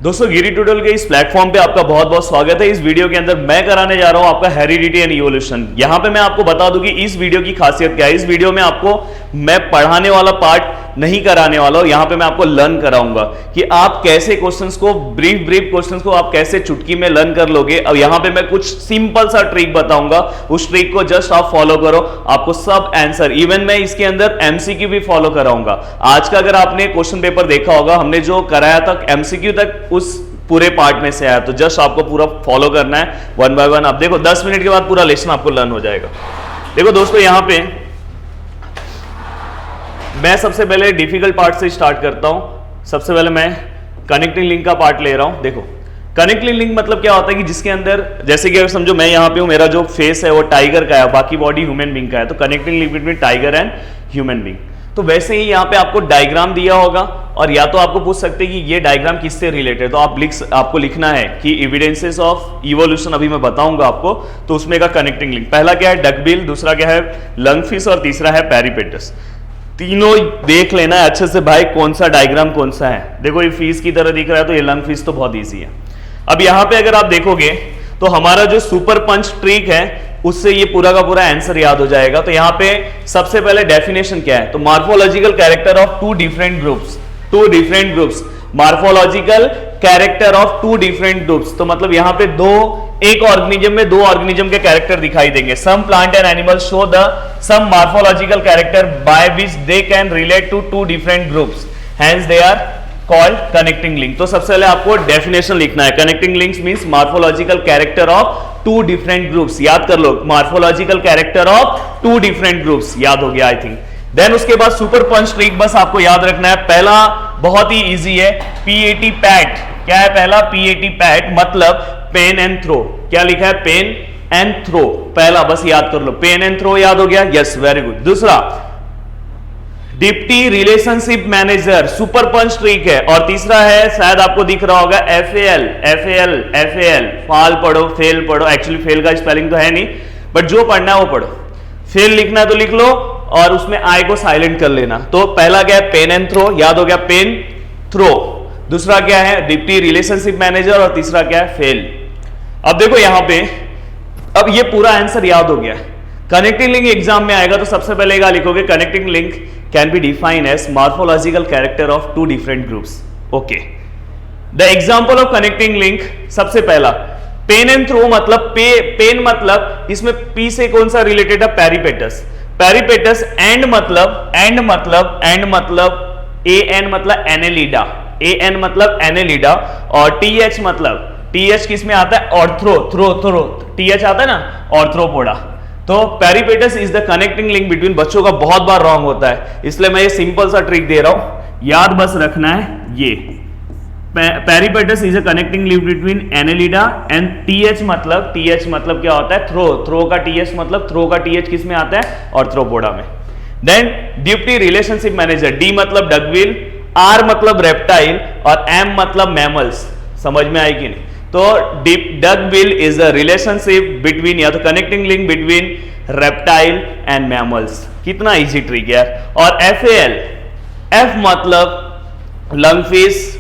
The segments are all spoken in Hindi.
दोस्तों गिरी ट्यूटोरियल के इस प्लेटफॉर्म पे आपका बहुत बहुत स्वागत है। इस वीडियो के अंदर मैं कराने जा रहा हूं आपका हेरिडिटी एंड इवोल्यूशन। यहां पे मैं आपको बता दूं कि इस वीडियो की खासियत क्या है। इस वीडियो में आपको मैं पढ़ाने वाला पार्ट नहीं कराने वाला हूं, यहां पे मैं आपको लर्न कराऊंगा कि आप कैसे क्वेश्चंस को ब्रीफ क्वेश्चंस को आप कैसे चुटकी में लर्न कर लोगे। अब यहां पे मैं कुछ सिंपल सा ट्रिक बताऊंगा, उस ट्रिक को जस्ट आप फॉलो करो, आपको सब आंसर, इवन मैं इसके अंदर एमसीक्यू भी फॉलो कराऊंगा। आज का अगर आपने क्वेश्चन पेपर देखा होगा, हमने जो कराया था एमसीक्यू तक उस पूरे पार्ट में से आया, तो जस्ट आपको पूरा फॉलो करना है वन बाय वन। आप देखो 10 मिनट के बाद पूरा लेसन आपको लर्न हो जाएगा। देखो दोस्तों, यहां पे मैं सबसे पहले डिफिकल्ट पार्ट से स्टार्ट करता हूं। सबसे पहले मैं कनेक्टिंग लिंक का पार्ट ले रहा हूं। देखो कनेक्टिंग लिंक मतलब क्या होता है कि जिसके अंदर, जैसे कि अगर समझो मैं यहां पे हूं, मेरा जो फेस है वो टाइगर का है, बाकी बॉडी ह्यूमन बीइंग का है, तो connecting link between tiger and human being. तो वैसे ही यहाँ पे आपको डायग्राम दिया होगा और या तो आपको पूछ सकते हैं कि ये डायग्राम किससे रिलेटेड, तो आपको लिखना है कि एविडेंसेस ऑफ इवोल्यूशन, अभी मैं बताऊंगा आपको। तो उसमें का कनेक्टिंग लिंक पहला क्या है, डकबिल, दूसरा क्या है लंगफिश और तीसरा है पेरिपेटस। तीनों देख लेना है अच्छे से भाई, कौन सा डायग्राम कौन सा है। देखो ये फिश की तरह दिख रहा है, तो ये लंगफिश तो बहुत ईजी है। अब यहाँ पे अगर आप देखोगे तो हमारा जो सुपर पंच ट्रिक है उससे ये पूरा का पूरा आंसर याद हो जाएगा। तो यहाँ पे सबसे पहले डेफिनेशन क्या है, तो morphological character of two different groups, morphological character of two different groups. तो मतलब यहाँ पे एक ऑर्गेनिज्म में दो ऑर्गेनिज्म के कैरेक्टर दिखाई देंगे। Some plant and animal show the some morphological character by which they can relate to two different groups, hence they are called connecting link. तो सबसे पहले आपको डेफिनेशन लिखना है। Connecting links means morphological character of two different groups. याद कर लो, morphological character of two different groups, याद हो गया आई थिंक। देन उसके बाद सुपर पंच ट्रिक बस आपको याद रखना है। पहला बहुत ही इजी है, पीएटी पैट। क्या है पहला, पीएटी पैट मतलब पेन एंड थ्रो। क्या लिखा है, पेन एंड थ्रो। पहला बस याद कर लो, पेन एंड थ्रो, याद हो गया, यस वेरी गुड। दूसरा deputy relationship manager, super punch trick है। और तीसरा है, शायद आपको दिख रहा होगा, एफएल, फाल पढ़ो, फेल पढ़ो। एक्चुअली फेल का स्पेलिंग तो है नहीं, बट जो पढ़ना है वो पढ़ो। फेल लिखना है तो लिख लो और उसमें आई को साइलेंट कर लेना। तो पहला क्या है, पेन एंड थ्रो, याद हो गया, पेन थ्रो। दूसरा क्या है, डिप्टी रिलेशनशिप मैनेजर, और तीसरा क्या है, फेल। अब देखो यहां पे, अब ये पूरा आंसर याद हो गया। कनेक्टिंग लिंक एग्जाम में आएगा तो सबसे पहले क्या लिखोगे, connecting link can be defined as morphological character of two different groups. Okay, the example of connecting link, सबसे पहला पेन एंड थ्रो मतलब पेन मतलब इसमें पी से कौन सा रिलेटेड है, पेरिपेटस। पेरिपेटस एंड मतलब एन मतलब एनेलिडा, एन मतलब एनेलिडा, और टीएच मतलब टीएच किस में आता है, ऑर्थ्रो, टीएच आता है ना, ऑर्थ्रोपोडा। तो Peripatus is the connecting link between, बच्चों का बहुत बार रॉन्ग होता है, इसलिए मैं ये सिंपल सा ट्रिक दे रहा हूं, याद बस रखना है। ये Peripatus is a connecting link between Annelida and टीएच मतलब क्या होता है, थ्रो का टीएच किस में आता है, ऑर्थ्रोपोडा में। Then deputy relationship manager, D मतलब डकबिल, आर मतलब रेप्टाइल, और एम मतलब मैमल्स। समझ में आई कि नहीं? तो duckbill is a relationship between, या तो connecting link between reptile and mammals. कितना इजी ट्रिक यार। और एफएल, एफ मतलब लंगफिश,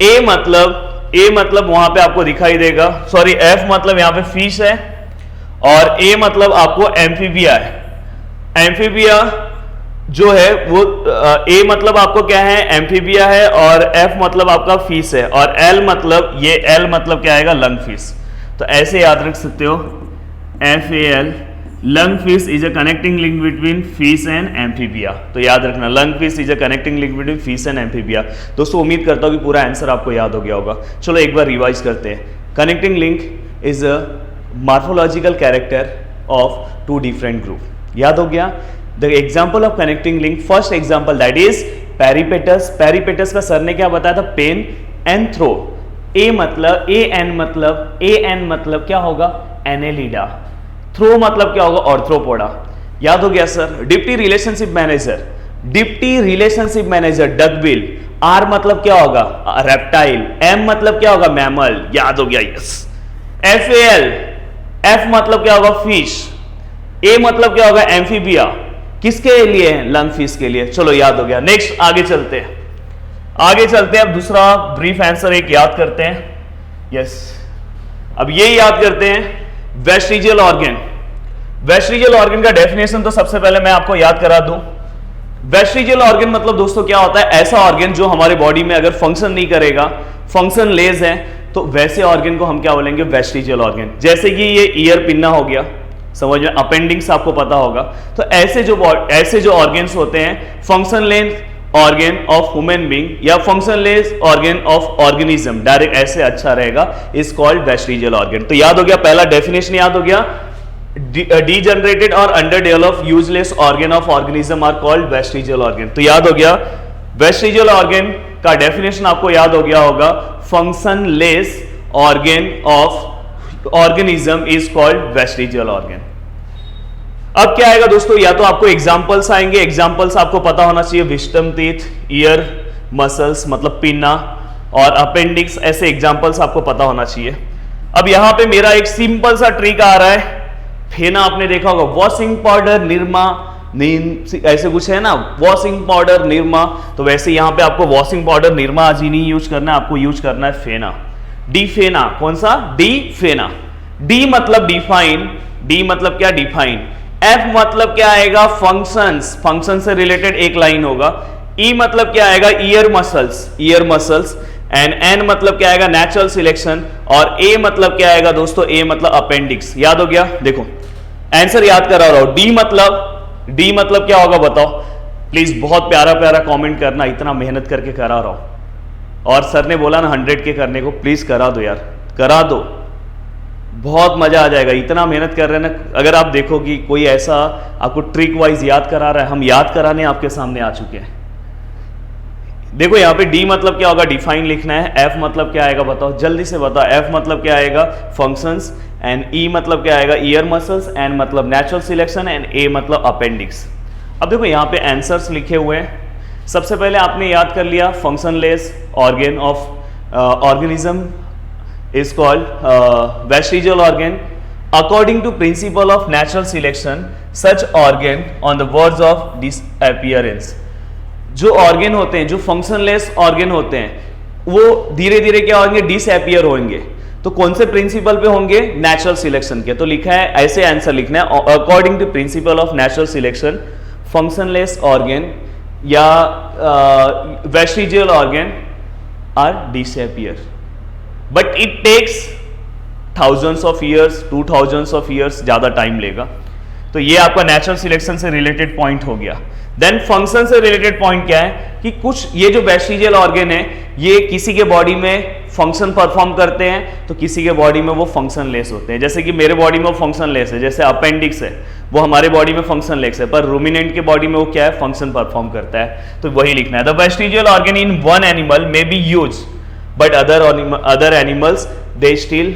ए मतलब वहां पे आपको दिखाई देगा, सॉरी एफ मतलब यहां पे फिश है, और ए मतलब आपको एम्फीबिया है। एम्फीबिया जो है वो ए मतलब आपको क्या है, एम्फीबिया है, और एफ मतलब आपका फिश है, और एल मतलब क्या आएगा, लंगफिश। तो ऐसे याद रख सकते हो, FL lungfish is a connecting link between fish and amphibia. तो याद रखना, lungfish is a connecting link between fish and amphibia. दोस्तों उम्मीद करता हूं कि पूरा आंसर आपको याद हो गया होगा। चलो एक बार रिवाइज करते हैं। Connecting link is a morphological character of two different group, याद हो गया। The example of connecting link, first example that is Peripatus का सर ने क्या बताया था, पेन एंड थ्रो। एन मतलब क्या होगा, एनेलिडा। थ्रो मतलब क्या होगा, ऑर्थ्रोपोडा। याद हो गया sir. Deputy relationship manager duckbill. R मतलब क्या होगा, रेप्टाइल। एम मतलब क्या होगा, मैमल। याद हो गया, यस। एफ मतलब क्या होगा, फिश। ए मतलब क्या होगा, एम्फीबिया। किसके लिए, लंगफिश के लिए। चलो याद हो गया। नेक्स्ट आगे चलते हैं। आगे चलते हैं, अब दूसरा ब्रीफ आंसर एक याद करते हैं। यस, अब ये याद करते हैं वेस्टिजियल ऑर्गन। वेस्टिजियल ऑर्गन का डेफिनेशन तो सबसे पहले मैं आपको याद करा दूं। वेस्टिजियल ऑर्गन मतलब दोस्तों क्या होता है, ऐसा ऑर्गन जो हमारे बॉडी में अगर फंक्शन नहीं करेगा, फंक्शन लेस है, तो वैसे ऑर्गन को हम क्या बोलेंगे, वेस्टिजियल ऑर्गन। जैसे कि ये ईयर पिन्ना हो गया, समझ में, अपेंडिक्स आपको पता होगा। तो ऐसे जो ऑर्गन्स होते हैं, function less organ of human being या फंक्शनलेस ऑर्गन ऑफ ऑर्गेनिज्म, डायरेक्ट ऐसे अच्छा रहेगा, इज कॉल्ड वेस्टिजियल ऑर्गन। तो याद हो गया, पहला डेफिनेशन याद हो गया, डीजनरेटेड और under develop useless organ of organism are called vestigial organ. तो याद हो गया, वेस्टिजियल ऑर्गन का डेफिनेशन आपको याद हो गया होगा, functionless organ of organism is called vestigial organ. अब क्या आएगा दोस्तों, या तो आपको एग्जांपल्स आएंगे, एग्जांपल्स आपको पता होना चाहिए, विस्टम टीथ, ईयर मसल्स मतलब पिन्ना और अपेंडिक्स, ऐसे एग्जांपल्स आपको पता होना चाहिए। अब यहां पे मेरा एक सिंपल सा ट्रिक आ रहा है, फेना आपने देखा होगा, वॉशिंग पाउडर, निरमा, ऐसे कुछ है ना, वॉशिंग पाउडर, निरमा। तो वैसे यहां पे आपको वॉशिंग पाउडर, निरमा आज ही नहीं यूज करना है, आपको यूज करना है फेना, डी फेना। कौन सा, डी फेना। डी मतलब डिफाइन, डी मतलब क्या, डिफाइन। एफ मतलब क्या आएगा, फंक्शंस, फंक्शन से रिलेटेड एक लाइन होगा। ई मतलब क्या आएगा, ear muscles, ear muscles. And N मतलब क्या आएगा, नेचुरल सिलेक्शन। और ए मतलब क्या आएगा दोस्तों, ए मतलब अपेंडिक्स। याद हो गया, देखो आंसर याद करा रहा हूं। डी मतलब क्या होगा बताओ प्लीज, बहुत प्यारा प्यारा कमेंट करना, इतना मेहनत करके करा रहा हूं। और सर ने बोला ना 100 के करने को, प्लीज करा दो यार, करा दो, बहुत मजा आ जाएगा। इतना मेहनत कर रहे हैं ना, अगर आप देखो कि कोई ऐसा आपको ट्रिक वाइज याद करा रहा है, हम याद कराने आपके सामने आ चुके हैं। देखो यहाँ पे डी मतलब क्या होगा, डिफाइन लिखना है। एफ मतलब क्या आएगा बताओ, जल्दी से बताओ। एफ मतलब क्या आएगा, फंक्शंस। एंड ई मतलब क्या आएगा, ईयर मसल्स। एन मतलब नेचुरल सिलेक्शन। एंड ए मतलब अपेंडिक्स। अब देखो यहाँ पे आंसर्स लिखे हुए हैं। सबसे पहले आपने याद कर लिया, functionless organ of organism is called vestigial organ. According to principle of natural selection, such organ on the verge of disappearance. जो ऑर्गन होते हैं, जो फंक्शनलेस ऑर्गन होते हैं, वो धीरे धीरे क्या होंगे, डिसअपियर होंगे। तो कौन से प्रिंसिपल पे होंगे, नेचुरल सिलेक्शन के। तो लिखा है, ऐसे आंसर लिखना है, according to principle of natural selection, functionless organ या vestigial organ are disappear. But it takes thousands of years, 2000 of years, ज्यादा टाइम लेगा। तो ये आपका नेचुरल सिलेक्शन से रिलेटेड पॉइंट हो गया। देन फंक्शन से रिलेटेड पॉइंट क्या है कि कुछ ये जो वेस्टिजियल ऑर्गन है, ये किसी के बॉडी में फंक्शन परफॉर्म करते हैं, तो किसी के बॉडी में वो फंक्शन लेस होते हैं। जैसे कि मेरे बॉडी में वो फंक्शन लेस है, जैसे अपेंडिक्स है, वो हमारे बॉडी में फंक्शन लेस है, पर रूमिनेंट के बॉडी में वो क्या है, फंक्शन परफॉर्म करता है। तो वही लिखना है, the vestigial organ in one animal may be use but other animals they still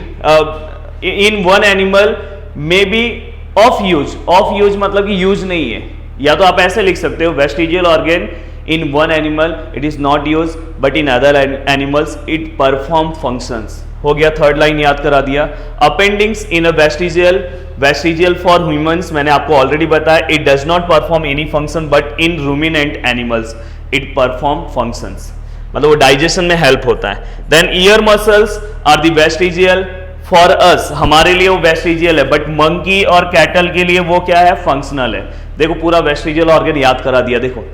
in one animal may be of use मतलब कि यूज नहीं है। या तो आप ऐसे लिख सकते हो, vestigial organ in one animal it is not use but in other animals it perform functions. हो गया, थर्ड लाइन याद करा दिया। Appendix in a vestigial for humans, मैंने आपको ऑलरेडी बताया, it does not perform any function but in ruminant animals it perform functions, मतलब वो डाइजेशन में हेल्प होता है। Then ear muscles are the vestigial for us, हमारे लिए वो वेस्टिजियल है, बट मंकी और कैटल के लिए वो क्या है, फंक्शनल है। देखो पूरा वेस्टिजियल ऑर्गन याद करा दिया। देखो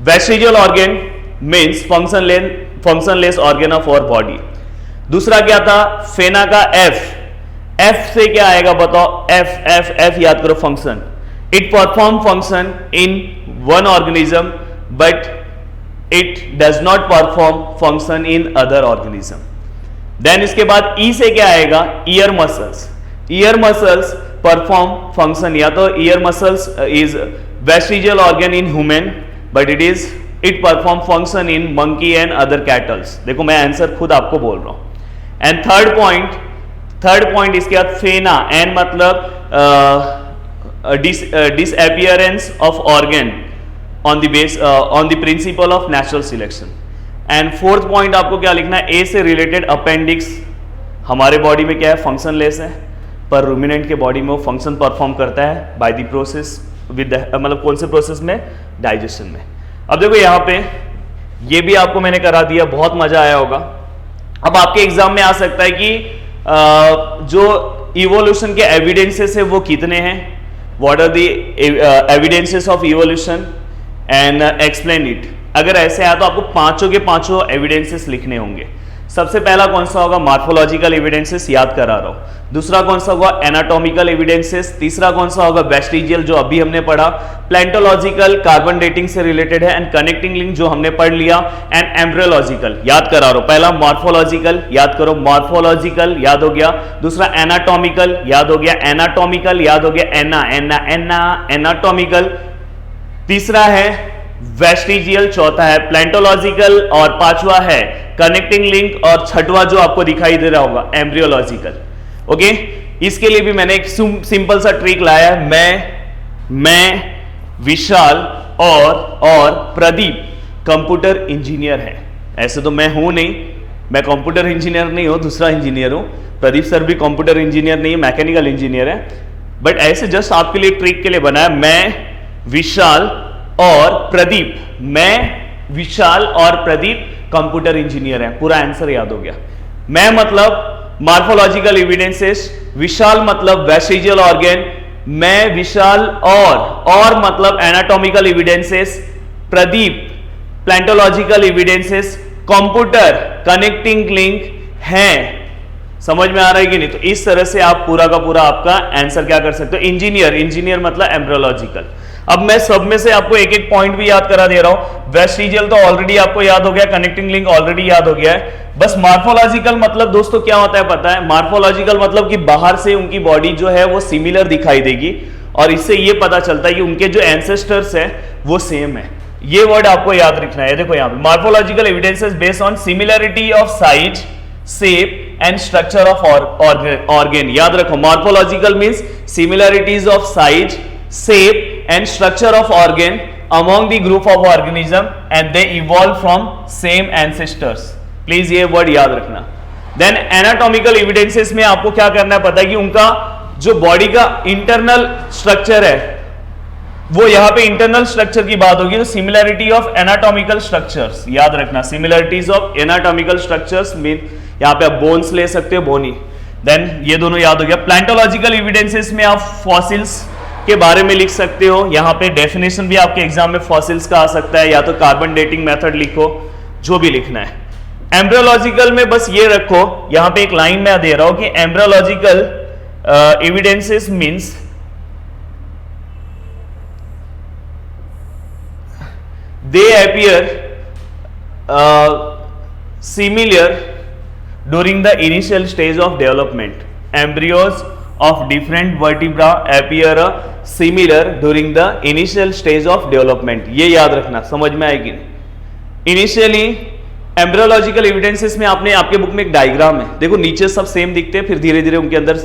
vestigial organ means functionless organ of our body. दूसरा क्या था, फेना का एफ, एफ से क्या आएगा बताओ, एफ एफ एफ याद करो, function. It perform function in one organism but it does not perform function in other organism. Then इसके बाद ई से क्या आएगा, ear muscles. Ear muscles perform function, या तो year muscles is vestigial organ in human but it perform function in monkey and other kettles. देखो मैं आंसर खुद आपको बोल रहा हूं। एंड थर्ड पॉइंट इसके बाद फेना, एन मतलब disappearance of organ on the principle of natural selection. And fourth point आपको क्या लिखना है, ए से रिलेटेड अपेंडिक्स हमारे बॉडी में क्या है, फंक्शन लेस है, पर रूमिनेंट के बॉडी में वो फंक्शन परफॉर्म करता है बाय द प्रोसेस विद मतलब कौन से प्रोसेस में, डाइजेशन में। अब देखो यहाँ पे ये भी आपको मैंने करा दिया, बहुत मजा आया होगा। अब आपके एग्जाम में आ सकता है कि जो इवोल्यूशन के एविडेंसेस है वो कितने हैं, what are the evidences of evolution and explain it. अगर ऐसे आया तो आपको पांचों के पांचों एविडेंसेस लिखने होंगे। सबसे पहला कौन सा होगा, मॉर्फोलॉजिकल एविडेंसेस, याद करा रहा हूं। दूसरा कौन सा होगा, एनाटॉमिकल एविडेंसेस। तीसरा कौन सा होगा, वेस्टिजियल जो अभी हमने पढ़ा। प्लेंटोलॉजिकल कार्बन डेटिंग से रिलेटेड है, एंड कनेक्टिंग लिंक जो हमने पढ़ लिया, एंड एम्ब्रियोलॉजिकल याद करा रहा हूं। पहला मॉर्फोलॉजिकल याद करो, मॉर्फोलॉजिकल याद हो गया। दूसरा एनाटॉमिकल याद हो गया, एनाटॉमिकल याद हो गया, एनाटॉमिकल। तीसरा है वेस्टिजियल, चौथा है प्लेंटोलॉजिकल, और पांचवा है कनेक्टिंग लिंक, और छठवा जो आपको दिखाई दे रहा होगा एम्ब्रियोलॉजिकल। ओके, इसके लिए भी मैंने एक सिंपल सा ट्रिक लाया है। मैं विशाल और प्रदीप कंप्यूटर इंजीनियर है। ऐसे तो मैं हूं नहीं, मैं कंप्यूटर इंजीनियर नहीं हूं, दूसरा इंजीनियर हूं। प्रदीप सर भी कंप्यूटर इंजीनियर नहीं है, मैकेनिकल इंजीनियर है। बट ऐसे जस्ट आपके लिए ट्रिक के लिए बनाया, मैं विशाल और प्रदीप, मैं विशाल और प्रदीप कंप्यूटर इंजीनियर है। पूरा आंसर याद हो गया। मैं मतलब मॉर्फोलॉजिकल एविडेंसेस, विशाल मतलब वेस्टिजियल ऑर्गन, मैं विशाल और मतलब anatomical evidences, Pradeep palaeontological evidences, computer connecting link हैं। समझ में आ रहा है कि नहीं? तो इस तरह से आप पूरा का पूरा आपका आंसर क्या कर सकते हो। इंजीनियर मतलब एम्ब्रियोलॉजिकल। अब मैं सब में से आपको एक एक पॉइंट भी याद करा दे रहा हूं। वेस्टिजियल तो ऑलरेडी आपको याद हो गया, कनेक्टिंग लिंक ऑलरेडी याद हो गया है। बस मॉर्फोलॉजिकल मतलब दोस्तों क्या होता है पता है? मॉर्फोलॉजिकल मतलब कि बाहर से उनकी बॉडी जो है वो सिमिलर दिखाई देगी, और इससे ये पता चलता है कि उनके जो एंसेस्टर्स है वो सेम है। ये वर्ड आपको याद रखना है। देखो यहाँ पे morphological evidences based on similarity of size, shape and structure of organ. याद रखो, morphological means similarities of size, shape and structure of organ among the group of organism and they evolve from same ancestors। Please ये वर्ड याद रखना। देन एनाटॉमिकल एविडेंसेस में आपको क्या करना है पता है कि उनका जो बॉडी का इंटरनल स्ट्रक्चर है, वो यहां पे इंटरनल स्ट्रक्चर की बात होगी, तो सिमिलरिटी ऑफ एनाटॉमिकल स्ट्रक्चर्स याद रखना। Similarities of anatomical structures mean यहां पे आप बोन्स ले सकते हो, बोनी। देन ये दोनों याद हो गया। प्लेंटोलॉजिकल एविडेंसेस में आप फॉसिल्स के बारे में लिख सकते हो। यहां पे डेफिनेशन भी आपके एग्जाम में फॉसिल्स का आ सकता है, या तो कार्बन डेटिंग मेथड लिखो, जो भी लिखना है। एम्ब्रियोलॉजिकल में बस ये रखो, यहां पे एक लाइन मैं दे रहा हूं कि embryological evidences means they appear similar during the initial stage of development. Embryos of different vertebra appear similar during the initial stage of development। ये याद रखना, समझ में आएगी। इनिशियली एम्ब्रियोलॉजिकल एविडेंसेस में आपके बुक में एक डायग्राम है, देखो नीचे सब सेम दिखते हैं, फिर धीरे धीरे उनके अंदर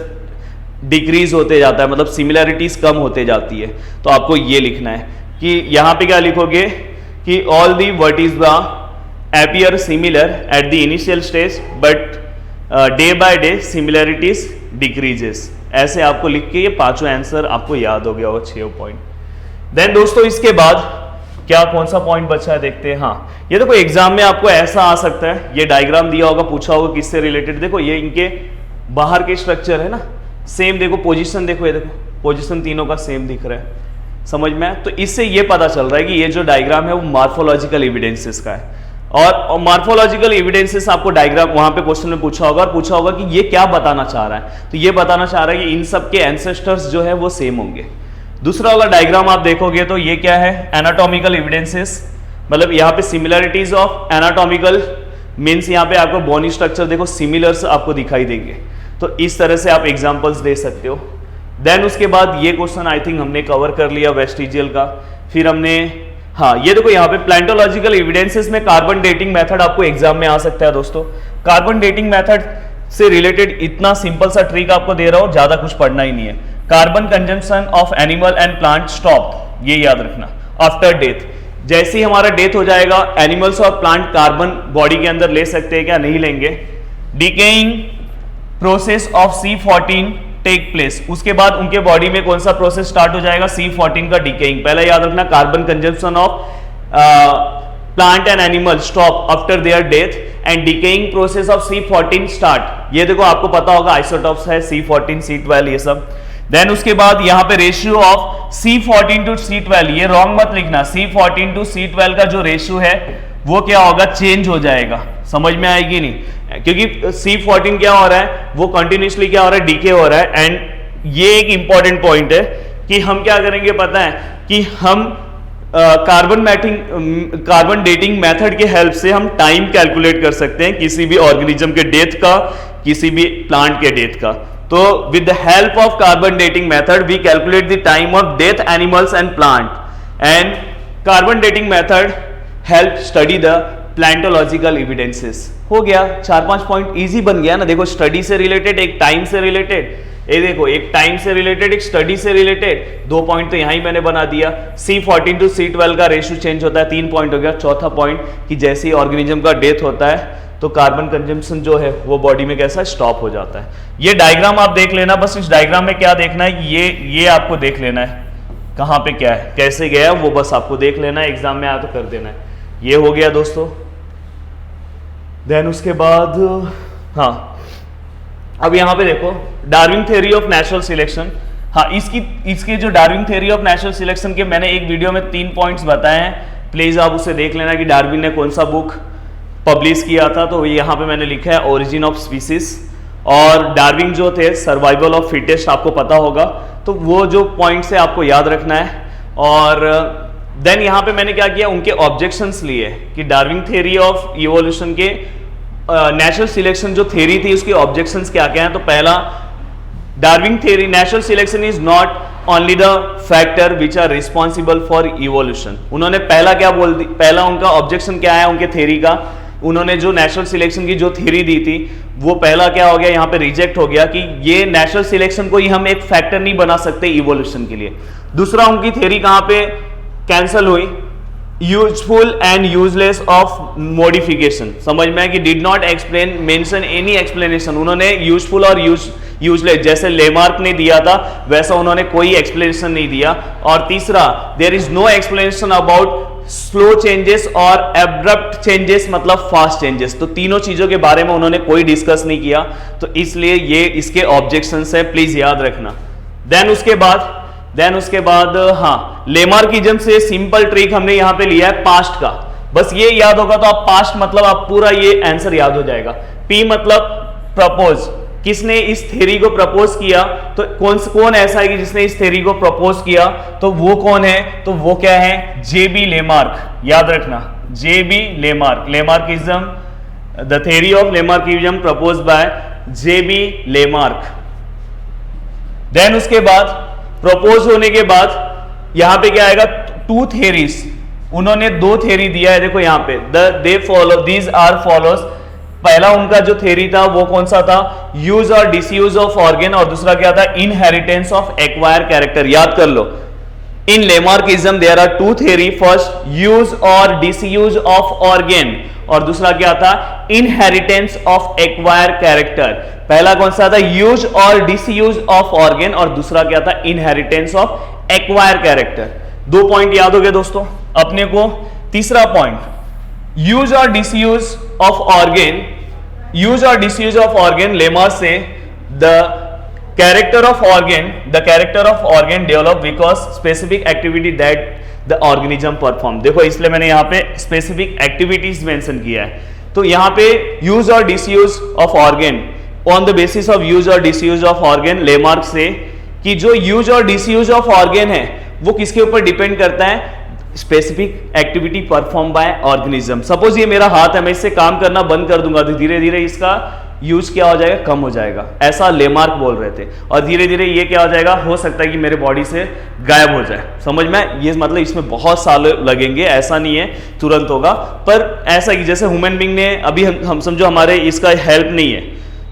डिक्रीज होते जाता है, मतलब सिमिलरिटीज कम होते जाती है। तो आपको ये लिखना है कि यहां पे क्या लिखोगे कि all the vertebra appear similar at the initial stage but day by day similarities decreases. ऐसे आपको लिख के ये पांचों आंसर आपको याद हो गया होगा, 6 पॉइंट। देन दोस्तों इसके बाद क्या कौन सा पॉइंट बचा है देखते हैं। हाँ, ये देखो एग्जाम में आपको ऐसा आ सकता है, ये डायग्राम दिया होगा, पूछा होगा किससे रिलेटेड। देखो ये इनके बाहर के स्ट्रक्चर है ना, सेम। देखो पोजीशन, देखो ये देखो पोजीशन तीनों का सेम दिख रहा है, समझ में? तो इससे ये पता चल रहा है कि ये जो डायग्राम है वो मॉर्फोलॉजिकल एविडेंसेस का है। और मॉर्फोलॉजिकल एविडेंसेस आपको डायग्राम वहां पे क्वेश्चन में पूछा होगा, और पूछा होगा कि ये क्या बताना चाह रहा है। तो ये बताना चाह रहा है कि इन सब के एंसेस्टर्स जो है वो सेम होंगे। दूसरा वाला डायग्राम आप देखोगे तो ये क्या है, एनाटॉमिकल एविडेंसेस, मतलब यहाँ पे सिमिलरिटीज ऑफ एनाटॉमिकल मीन्स यहाँ पे आपको बोनी स्ट्रक्चर देखो सिमिलर्स आपको दिखाई देंगे। तो इस तरह से आप एग्जाम्पल्स दे सकते हो। देन उसके बाद ये क्वेश्चन आई थिंक हमने कवर कर लिया वेस्टिजियल का। फिर हमने हाँ ये देखो यहाँ पे प्लेंटोलॉजिकल एविडेंसेस में कार्बन डेटिंग मेथड आपको एग्जाम में आ सकता है दोस्तों। कार्बन डेटिंग मेथड से रिलेटेड इतना सिंपल सा ट्रिक आपको दे रहा हूं, ज्यादा कुछ पढ़ना ही नहीं है। Carbon consumption of animal and plant stop, ये याद रखना। आफ्टर डेथ, जैसे ही हमारा डेथ हो जाएगा एनिमल्स और प्लांट कार्बन बॉडी के अंदर ले सकते हैं क्या? नहीं लेंगे। Decaying process of C14 take place, उसके बाद उनके बॉडी में कौन सा प्रोसेस स्टार्ट हो जाएगा? C14 का डिकेइंग। पहले याद रखना carbon consumption of plant and animal stop after their death and decaying process of C14 start। ये देखो आपको पता होगा आइसोटॉप्स है C14 C12 ये सब। देन उसके बाद यहाँ पे ratio of C14 to C12, ये रॉन्ग मत लिखना, C14 टू C12 का जो रेशियो है वो क्या होगा, चेंज हो जाएगा। समझ में आएगी नहीं, क्योंकि C14 क्या हो रहा है, वो कंटिन्यूसली क्या हो रहा है, डीके हो रहा है। एंड ये एक इंपॉर्टेंट पॉइंट है कि हम क्या करेंगे पता है कि हम कार्बन डेटिंग मेथड के हेल्प से हम टाइम कैलकुलेट कर सकते हैं किसी भी ऑर्गेनिज्म के डेथ का, किसी भी प्लांट के डेथ का। तो with the help of carbon dating method we calculate the time of death animals and plant, and carbon dating method help study the palaeontological evidences. हो गया, 4-5 पॉइंट इजी बन गया ना। देखो स्टडी से रिलेटेड, एक टाइम से रिलेटेड, ये देखो एक टाइम से रिलेटेड, एक स्टडी से रिलेटेड, 2 पॉइंट तो यहां ही मैंने बना दिया। C14 टू C12 का रेशियो चेंज होता है, 3 पॉइंट हो गया। चौथा पॉइंट कि जैसे ही ऑर्गेनिज्म का डेथ होता है तो कार्बन कंजम्पशन जो है वो बॉडी में कैसा स्टॉप हो जाता है। ये डायग्राम आप देख लेना, बस इस डायग्राम में क्या देखना है, ये आपको देख लेना है कहां पे क्या है, कैसे गया है, वो बस आपको देख लेना है, एग्जाम में आया तो कर देना है। ये हो गया दोस्तों। देन उसके बाद हाँ, अब यहां पे देखो Darwin theory of natural selection. हाँ, इसकी जो Darwin theory of natural selection के मैंने एक वीडियो में 3 पॉइंट्स बताए हैं, प्लीज आप उसे देख लेना कि डार्विन ने कौन सा बुक पब्लिश किया था। तो यहाँ पे मैंने लिखा है ओरिजिन ऑफ स्पीसीज, और डार्विन जो थे सर्वाइवल ऑफ फिटेस्ट, आपको पता होगा। तो वो जो पॉइंट्स है आपको याद रखना है। और देन यहाँ पे मैंने क्या किया, उनके ऑब्जेक्शंस लिए कि डार्विन थ्योरी ऑफ इवोल्यूशन के नेचुरल सिलेक्शन जो थ्योरी थी उसके ऑब्जेक्शंस क्या क्या हैं। तो पहला, Darwin theory natural selection is not only the factor which are responsible for evolution. उन्होंने पहला क्या बोल दी, पहला उनका ऑब्जेक्शन क्या है उनके थ्योरी का, उन्होंने जो नेचुरल सिलेक्शन की जो थ्योरी दी थी वो पहला क्या हो गया, यहाँ पे रिजेक्ट हो गया कि ये नेचुरल सिलेक्शन को ही हम एक फैक्टर नहीं बना सकते इवोल्यूशन के लिए। दूसरा, उनकी थ्योरी कहाँ पे कैंसल हुई, useful and useless of modification. समझ में है कि did not explain mention any explanation. उन्होंने यूजफुल और यूजलेस जैसे लेमार्क ने दिया था वैसा उन्होंने कोई एक्सप्लेनेशन नहीं दिया। और तीसरा, there is no explanation about slow changes और एब्रप्ट चेंजेस, मतलब फास्ट चेंजेस। तो तीनों चीजों के बारे में उन्होंने कोई डिस्कस नहीं किया, तो इसलिए ये इसके ऑब्जेक्शंस है, प्लीज याद रखना। देन उसके बाद हाँ, लेमार्किज्म से सिंपल ट्रिक हमने यहां पे लिया है पास्ट का। बस ये याद होगा तो आप पास्ट मतलब आप पूरा ये आंसर याद हो जाएगा। पी मतलब प्रपोज, किसने इस थ्योरी को प्रपोज किया, तो कौन ऐसा है कि जिसने इस थ्योरी को प्रपोज किया, तो वो कौन है, तो वो क्या है, जेबी लेमार्क। याद रखना, JB Lamarck. Lamarckism, the theory of Lamarckism propose by JB Lamarck. Then उसके बाद प्रपोज होने के बाद यहां पे क्या आएगा, 2 थ्योरीज, उन्होंने 2 थ्योरी दिया है। देखो यहां पे they follow, these are follows. पहला उनका जो थ्योरी था वो कौन सा था, यूज और डिसयूज ऑफ ऑर्गेन, और दूसरा क्या था, इनहेरिटेंस ऑफ एक्वायर कैरेक्टर। याद कर लो, in Lamarckism there are 2 theory, first use और डिसयूज ऑफ ऑर्गेन, और दूसरा क्या था, इनहेरिटेंस ऑफ एक्वायर कैरेक्टर। पहला कौन सा था, यूज और डिसयूज ऑफ ऑर्गेन, और दूसरा क्या था, inheritance of acquire character. 2 point याद हो गए दोस्तों अपने को। तीसरा पॉइंट, यूज और डिसयूज ऑफ ऑर्गेन, यूज और डिसयूज ऑफ ऑर्गेन, लेमार्क से the character of organ develop because specific activity that the organism perform. देखो इसलिए मैंने यहाँ पे स्पेसिफिक एक्टिविटीज मेंशन किया है। तो यहाँ पे यूज और disuse of organ, on the basis of use और डिसयूज ऑफ ऑर्गेन, लेमार्क से कि जो यूज और डिसयूज ऑफ ऑर्गेन है वो किसके ऊपर डिपेंड करता है, specific activity perform bye organism. Suppose ये मेरा हाथ है, मैं इससे काम करना बंद कर दूंगा तो धीरे धीरे इसका यूज क्या हो जाएगा, कम हो जाएगा, ऐसा लेमार्क बोल रहे थे। और धीरे धीरे ये क्या हो जाएगा, हो सकता है कि मेरे बॉडी से गायब हो जाए। समझ में, ये मतलब इसमें बहुत साल लगेंगे, ऐसा नहीं है तुरंत होगा। पर ऐसा कि जैसे ह्यूमन बीइंग ने अभी हम समझो हमारे इसका हेल्प नहीं है,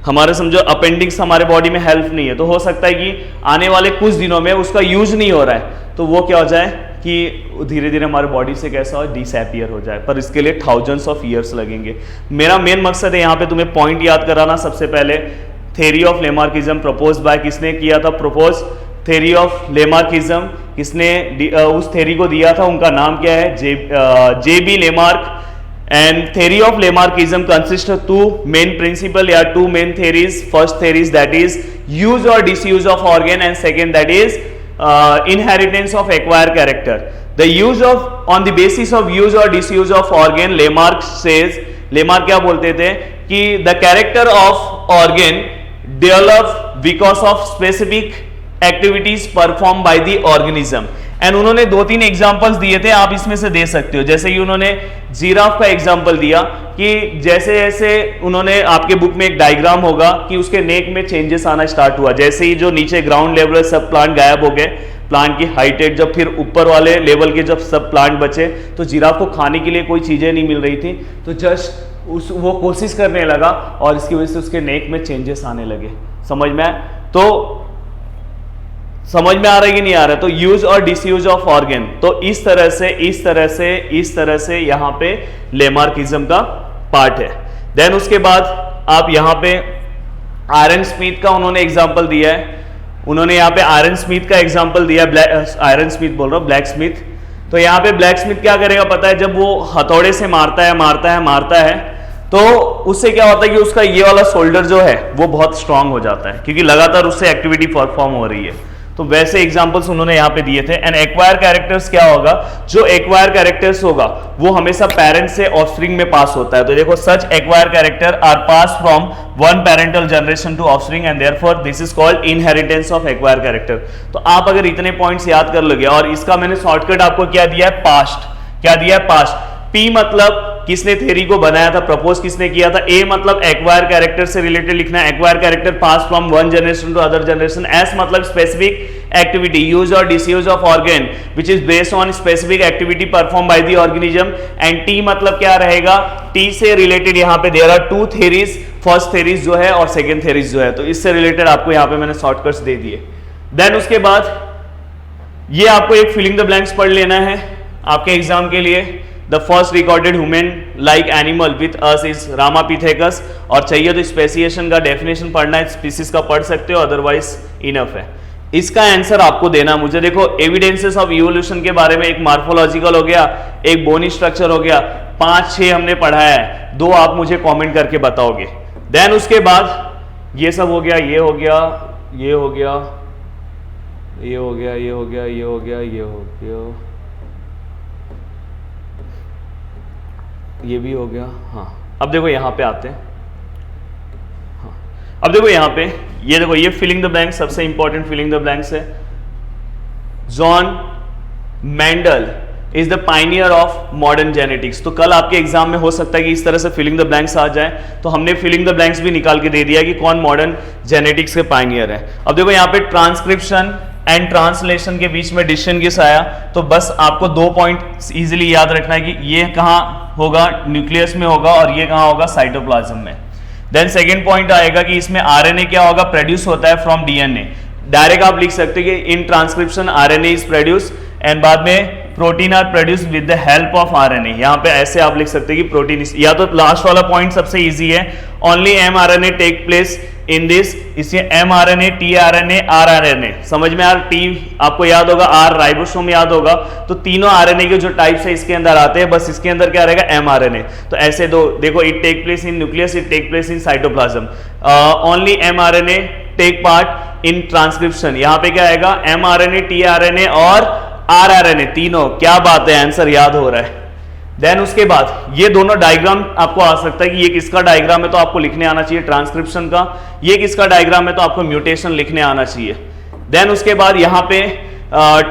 हमारे समझो अपेंडिक्स हमारे बॉडी में हेल्प नहीं है, तो हो सकता है कि आने वाले कुछ दिनों में उसका यूज नहीं हो रहा है, तो वो क्या हो जाए कि धीरे धीरे हमारे बॉडी से कैसा हो, डिसअपीयर हो जाए। पर इसके लिए थाउजेंड्स ऑफ ईयर्स लगेंगे। मेरा मेन मकसद है यहाँ पे तुम्हें पॉइंट याद कराना। सबसे पहले theory of Lamarckism propose bye किसने किया था, प्रपोज थ्योरी ऑफ लेमार्किज्म किसने उस थ्योरी को दिया था, उनका नाम क्या है, जेबी Lamarck. And theory of Lamarckism consists of two main principles, या two main theories. First theory is that is use or disuse of organ, and second that is inheritance of acquired character. The use of, on the basis of use or disuse of organ, Lamarck says, Lamarck क्या बोलते थे कि the character of organ develop because of specific activities performed by the organism. And उन्होंने 2-3 एग्जांपल्स दिए थे, आप इसमें से दे सकते हो. जैसे कि उन्होंने जिराफ का एग्जांपल दिया कि जैसे जैसे उन्होंने, आपके बुक में एक डायग्राम होगा कि उसके नेक में चेंजेस आना स्टार्ट हुआ, जैसे ही जो नीचे ग्राउंड लेवल सब प्लांट गायब हो गए, प्लांट की हाइटेड जब फिर ऊपर वाले लेवल के जब सब प्लांट बचे, तो जिराफ को खाने के लिए कोई चीजें नहीं मिल रही थी, तो जस्ट वो कोशिश करने लगा और इसकी वजह से उसके नेक में चेंजेस आने लगे. समझ में आया? तो समझ में आ रहा है कि नहीं आ रहा? तो यूज और डिसयूज ऑफ ऑर्गन, तो इस तरह से यहां पे लेमार्किज्म का पार्ट है. देन उसके बाद आप यहां पे आयरन स्मिथ का उन्होंने एग्जांपल दिया है. उन्होंने यहां पे आयरन स्मिथ का एग्जांपल दिया, आयरन स्मिथ बोल रहा हूं, ब्लैक स्मिथ. तो यहां पे ब्लैक स्मिथ क्या करेगा पता है? जब वो हथौड़े से मारता है तो उससे क्या होता है कि उसका ये वाला शोल्डर जो है वो बहुत स्ट्रांग हो जाता है, क्योंकि लगातार उससे एक्टिविटी परफॉर्म हो रही है. तो वैसे एग्जांपल्स उन्होंने यहां पे दिए थे. एंड एक्वायर कैरेक्टर्स क्या होगा? जो एक्वायर कैरेक्टर्स होगा वो हमेशा पेरेंट्स से ऑफस्प्रिंग में पास होता है. तो देखो, such acquire character are pass from one parental generation to offspring, and therefore this is called inheritance of acquire character. तो आप अगर इतने पॉइंट्स याद कर लोगे, और इसका मैंने शॉर्टकट आपको क्या दिया है? पास्ट. क्या दिया है? पास्ट. पी मतलब किसने थ्योरी को बनाया था, प्रपोज किसने किया था. ए मतलब एक्वायर कैरेक्टर से रिलेटेड लिखना है, acquire character pass from one generation to other generation. S मतलब स्पेसिफिक एक्टिविटी, यूज और disuse of organ which is based on specific activity perform by the organism. And T मतलब क्या रहेगा? टी से रिलेटेड यहां पे there are two theories, first theories जो है और सेकंड थ्योरीज जो है, तो इससे रिलेटेड आपको यहां पे मैंने शॉर्टकट्स दे दिए. देन उसके बाद ये आपको एक फिलिंग द ब्लैंक्स पढ़ लेना है आपके एग्जाम के लिए. The first recorded human-like animal with us is Ramapithecus. और चाहिए तो स्पेसिएशन का डेफिनेशन पढ़ना है, स्पीसीज का पढ़ सकते हो, अदरवाइज इनफ है. इसका आंसर आपको देना मुझे. देखो, एविडेंसेस ऑफ इवोल्यूशन के बारे में एक मार्फोलॉजिकल हो गया, एक बोनी स्ट्रक्चर हो गया, 5-6 हमने पढ़ाया है, 2 आप मुझे कमेंट करके बताओगे. देन उसके बाद ये सब हो गया, ये हो गया, ये हो गया, ये हो गया, ये हो गया, ये हो गया, ये हो गया, ये भी हो गया. हाँ, अब देखो यहां पे आते हैं. हाँ, अब देखो यहां पे, ये देखो, ये फिलिंग द ब्लैंक्स, सबसे इंपॉर्टेंट फिलिंग द ब्लैंक्स है. John Mendel is the Pioneer of modern genetics. तो कल आपके एग्जाम में हो सकता है कि इस तरह से फिलिंग द ब्लैंक्स आ जाए, तो हमने फिलिंग द ब्लैंक्स भी निकाल के दे दिया कि कौन मॉडर्न जेनेटिक्स के पायनियर है. अब देखो यहाँ पे ट्रांसक्रिप्शन एंड ट्रांसलेशन के बीच में डिसीजन किस आया, तो बस आपको 2 पॉइंट इजीली याद रखना है कि ये कहाँ होगा? न्यूक्लियस में होगा, और ये कहाँ होगा? साइटोप्लाज्म में. देन सेकंड पॉइंट आएगा कि इसमें आरएनए क्या होगा? प्रोड्यूस होता है फ्रॉम डीएनए. डायरेक्ट आप लिख सकते हैं कि in transcription RNA is produce, and बाद में protein are produce with the help of RNA. यहाँ पे ऐसे आप लिख सकते हैं कि प्रोटीन, या तो लास्ट वाला पॉइंट सबसे इजी है, only mRNA take place in this. इसलिए एमआरएनए, टीआरएनए, आरआरएनए. समझ में आ रहा? टी आपको याद होगा, आर राइबोसोम याद होगा, तो तीनों आरएनए के जो टाइप्स है इसके अंदर आते हैं, बस इसके अंदर क्या रहेगा? एमआरएनए. तो ऐसे दो देखो, it take place in nucleus, it take place in cytoplasm. Only mRNA take part in transcription. यहाँ पे क्या आएगा? एमआरएनए, टीआरएनए और आरआरएनए, तीनों. क्या बात है, आंसर याद हो रहा है. देन उसके बाद ये दोनों डायग्राम आपको आ सकता है कि ये किसका डायग्राम है, तो आपको लिखने आना चाहिए ट्रांसक्रिप्शन का. ये किसका डायग्राम है, तो आपको म्यूटेशन लिखने आना चाहिए. देन उसके बाद यहाँ पे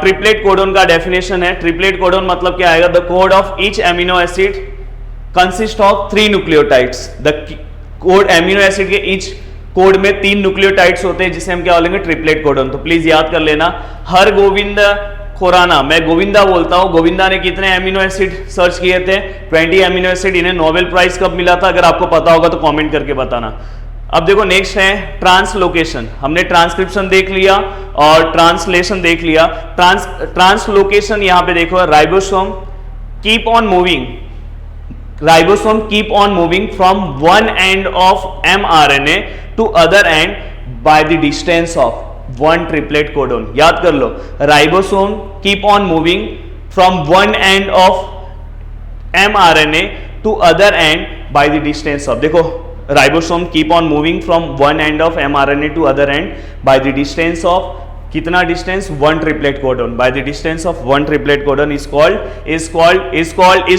ट्रिपलेट कोडोन का डेफिनेशन है. ट्रिपलेट कोडोन मतलब क्या आएगा? The code of each amino acid consist of 3 nucleotides. The code amino acid के ईच कोड में 3 न्यूक्लियोटाइड्स होते हैं, जिसे हम क्या बोलेंगे? Triplet codon. तो प्लीज याद कर लेना. हर गोविंद खुराना, मैं गोविंदा बोलता हूं, गोविंदा ने कितने एमिनो एसिड सर्च किए थे? 20 एमिनो एसिड. इन्हें नोबेल प्राइज कब मिला था? अगर आपको पता होगा तो कमेंट करके बताना. अब देखो नेक्स्ट है ट्रांसलोकेशन. हमने ट्रांसक्रिप्शन देख लिया और ट्रांसलेशन देख लिया. ट्रांसलोकेशन यहां पे देखो, ribosome keep on moving, ribosome keep on moving from one end of mRNA to other end by the distance of 1 triplet codon. याद कर लो, ribosome keep on moving from one end of mRNA to other end by the distance of, देखो ribosome keep on moving from one end of mRNA to other end by the distance of, कितना distance, one triplet codon, by the distance of one triplet codon is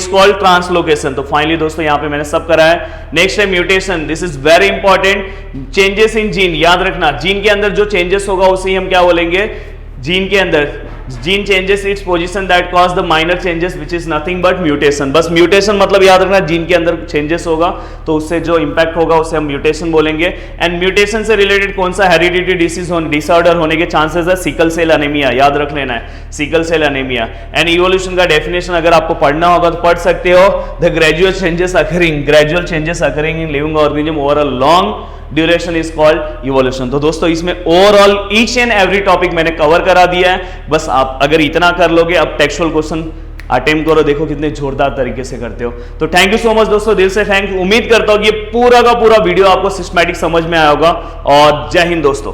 called translocation. तो फाइनली दोस्तों यहाँ पे मैंने सब करा है। नेक्स्ट है mutation, this is very important, changes in gene, याद रखना जीन के अंदर जो चेंजेस होगा उसे ही हम क्या बोलेंगे, जीन के अंदर gene changes its position that cause the minor changes which is nothing but mutation. बस म्यूटेशन मतलब याद रखना जीन के अंदर चेंजेस होगा तो उससे जो इंपैक्ट होगा उसे हम म्यूटेशन बोलेंगे। एंड म्यूटेशन से रिलेटेड कौन सा हेरिडिटी डिसऑर्डर होने के चांसेस है, सिकल सेल अनेमिया, याद रख लेना है sickle cell anaemia. And evolution का डेफिनेशन अगर आपको पढ़ना होगा तो पढ़ सकते हो, the gradual changes occurring in living organism over a long duration is called evolution. तो दोस्तों इसमें overall each and every topic मैंने कवर करा दिया है, बस आप अगर इतना कर लोगे, अब टेक्सुअल क्वेश्चन अटेम्प्ट करो, देखो कितने जोरदार तरीके से करते हो। तो थैंक यू सो मच दोस्तों, दिल से थैंक, उम्मीद करता हूं कि ये पूरा का पूरा वीडियो आपको सिस्टमैटिक समझ में आया होगा। और जय हिंद दोस्तों।